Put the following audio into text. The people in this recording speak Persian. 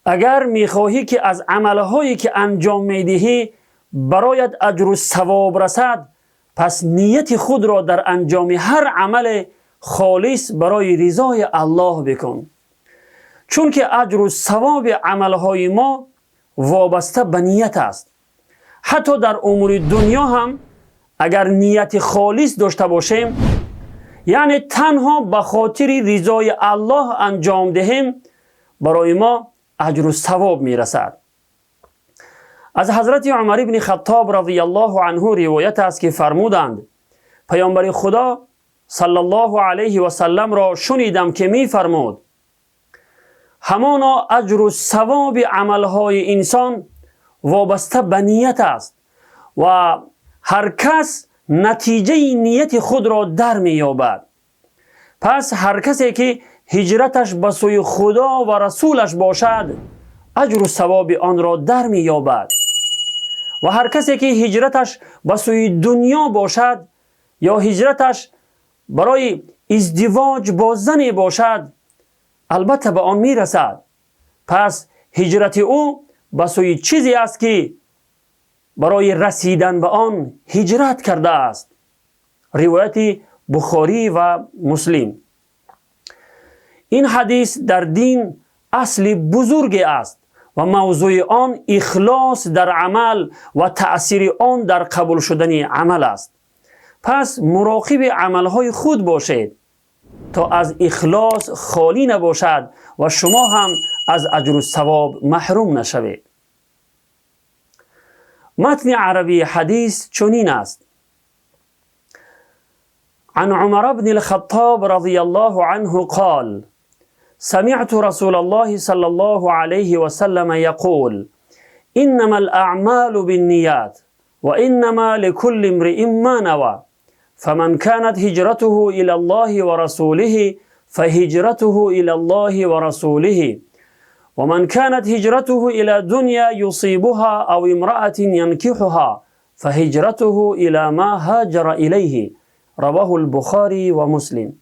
اگر میخواهی که از عملهایی که انجام میدهی برایت اجر و ثواب رسد، پس نیت خود را در انجام هر عمل خالص برای رضای الله بکن، چون که اجر و ثواب عملهای ما وابسته به نیت است. حتی در امور دنیا هم اگر نیت خالص داشته باشیم، یعنی تنها به خاطر رضای الله انجام دهیم، برای ما اجر و ثواب می رسد. از حضرت عمر بن خطاب رضی الله عنه روایت است که فرمودند پیامبر خدا صلی الله علیه و سلم را شنیدم که می فرمود همانا اجر و ثواب عملهای انسان وابسته به نیت است و هر کس نتیجه نیت خود را در می یابد. پس هر کسی که هجرتش به سوی خدا و رسولش باشد اجر و ثواب آن را در می یابد، و هر کسی که هجرتش به سوی دنیا باشد یا هجرتش برای ازدواج با زنی باشد البته به آن می رسد. پس هجرت او به سوی چیزی است که برای رسیدن به آن هجرت کرده است. روایت بخاری و مسلم. این حدیث در دین اصل بزرگ است و موضوع آن اخلاص در عمل و تأثیر آن در قبول شدن عمل است. پس مراقب عملهای خود باشید تا از اخلاص خالی نباشد و شما هم از اجر و ثواب محروم نشوید. متن عربی حدیث چنین است: عن عمر بن الخطاب رضی الله عنه قال: سمعت رسول الله صلى الله عليه وسلم يقول: إنما الأعمال بالنيات وإنما لكل امرئ ما نوى، فمن كانت هجرته إلى الله ورسوله فهجرته إلى الله ورسوله، ومن كانت هجرته إلى دنيا يصيبها أو امرأة ينكحها فهجرته إلى ما هاجر إليه. رواه البخاري ومسلم.